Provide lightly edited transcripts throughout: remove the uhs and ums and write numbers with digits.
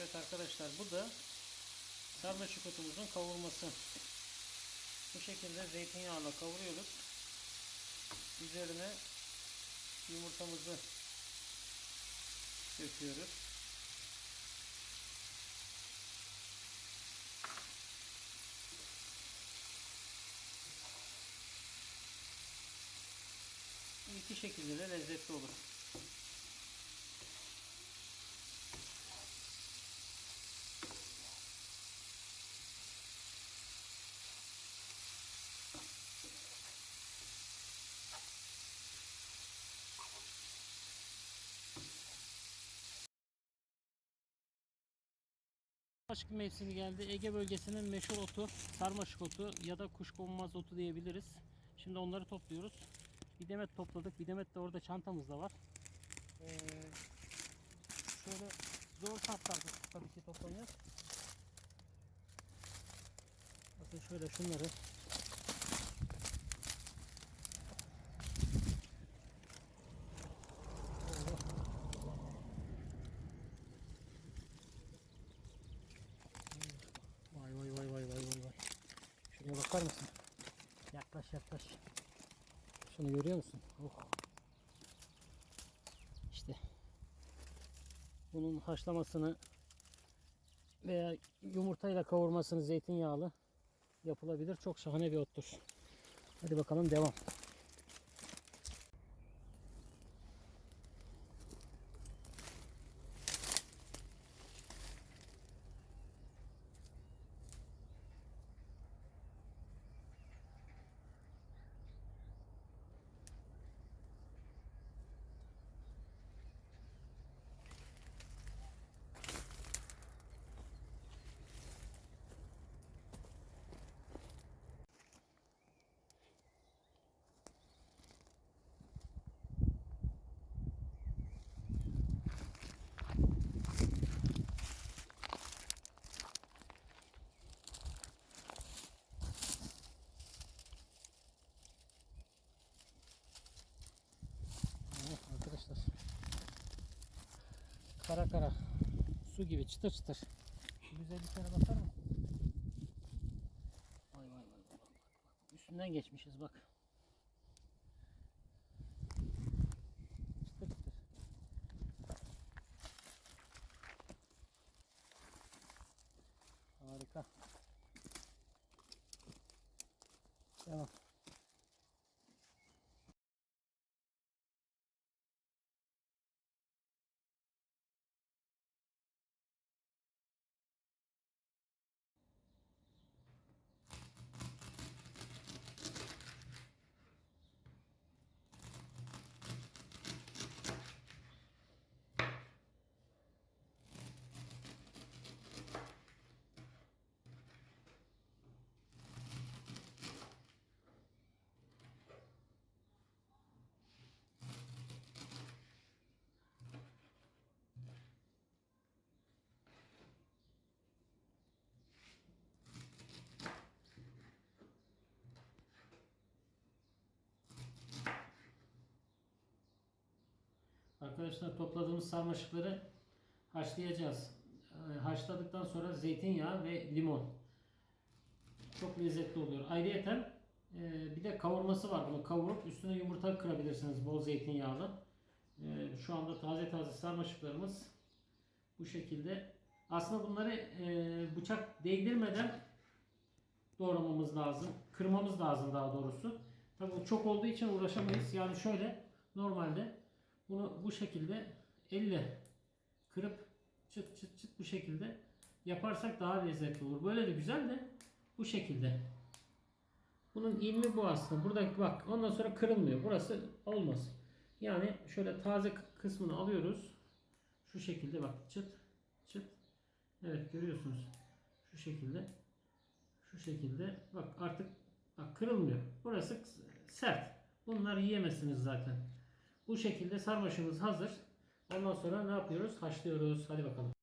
Evet arkadaşlar, bu da sarmaşık otumuzun kavurması. Bu şekilde zeytinyağıyla kavuruyoruz. Üzerine yumurtamızı döküyoruz. Bu iki şekilde de lezzetli olur. Sarmaşık mevsimi geldi. Ege bölgesinin meşhur otu sarmaşık otu ya da kuşkonmaz otu diyebiliriz. Şimdi onları topluyoruz. Bir demet topladık. Bir demet de orada çantamızda var. Şöyle zor şartlarda tabii ki toplanıyor. Bakın şöyle şunları vay vay vay vay vay vay. Şuraya bakar mısın? Yaklaş yaklaş. Şunu görüyor musun? Oh. İşte bunun haşlamasını veya yumurtayla kavurmasını zeytinyağlı yapılabilir. Çok şahane bir ottur. Hadi bakalım devam. Arkadaşlar kara kara su gibi çıtır çıtır. Şu güzelliklere bakar mısın? Vay vay vay vay. Üstünden geçmişiz bak. Çıtır çıtır. Harika. Devam. Arkadaşlar, topladığımız sarmaşıkları haşlayacağız. Haşladıktan sonra zeytinyağı ve limon. Çok lezzetli oluyor. Ayrıyeten bir de kavurması var. Bunu kavurup üstüne yumurta kırabilirsiniz bol zeytinyağlı. Şu anda taze taze sarmaşıklarımız bu şekilde. Aslında bunları bıçak değdirmeden doğramamız lazım. Kırmamız lazım daha doğrusu. Tabii bu çok olduğu için uğraşamayız. Yani şöyle normalde bunu bu şekilde elle kırıp çıt çıt çıt bu şekilde yaparsak daha lezzetli olur. Böyle de güzel de bu şekilde. Bunun ilmi bu aslında. Buradaki bak ondan sonra kırılmıyor. Burası olmaz. Yani şöyle taze kısmını alıyoruz. Şu şekilde bak çıt çıt. Evet görüyorsunuz. Şu şekilde. Şu şekilde. Bak artık bak kırılmıyor. Burası sert. Bunları yiyemezsiniz zaten. Bu şekilde sarmaşığımız hazır. Ondan sonra ne yapıyoruz? Haşlıyoruz. Hadi bakalım.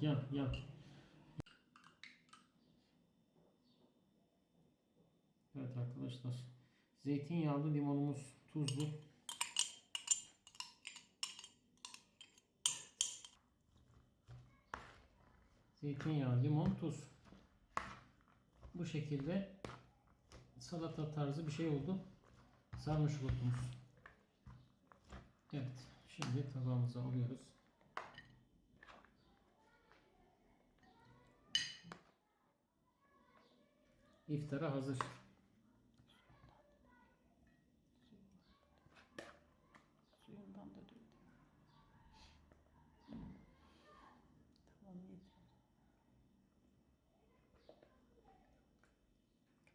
Yan. Evet arkadaşlar. Zeytinyağlı limonumuz tuzlu. Zeytinyağı, limon, tuz. Bu şekilde salata tarzı bir şey oldu. Sarmaşık otumuz. Evet. Şimdi tabağımıza alıyoruz. İftara hazır. Suyundan da döktüm. Tamam, yeter.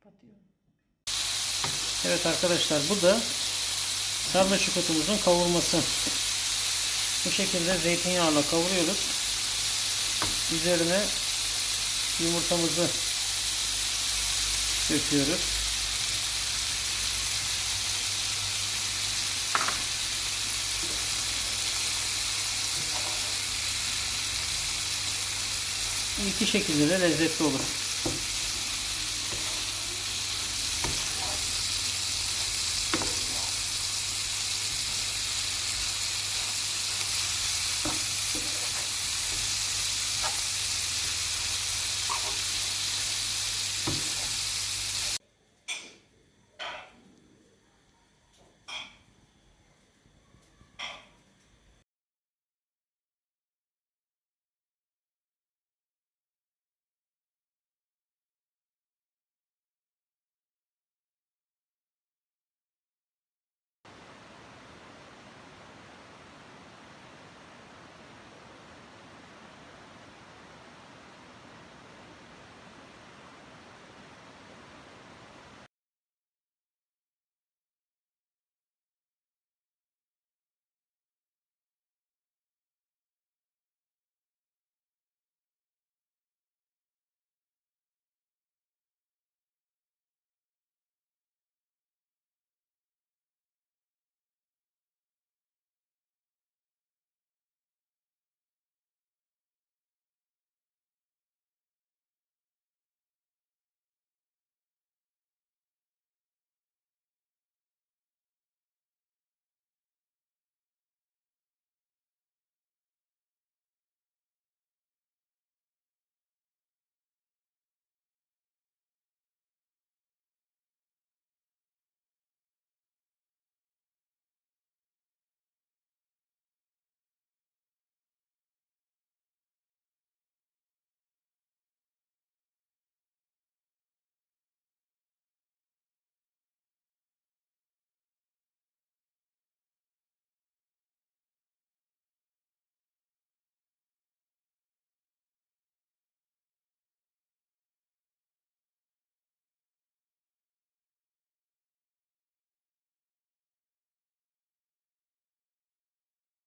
Kapatıyorum. Evet arkadaşlar, bu da sarmaşık otumuzun kavurması. Bu şekilde zeytinyağıyla kavuruyoruz. Üzerine yumurtamızı döküyoruz. Bu iki şekilde de lezzetli olur.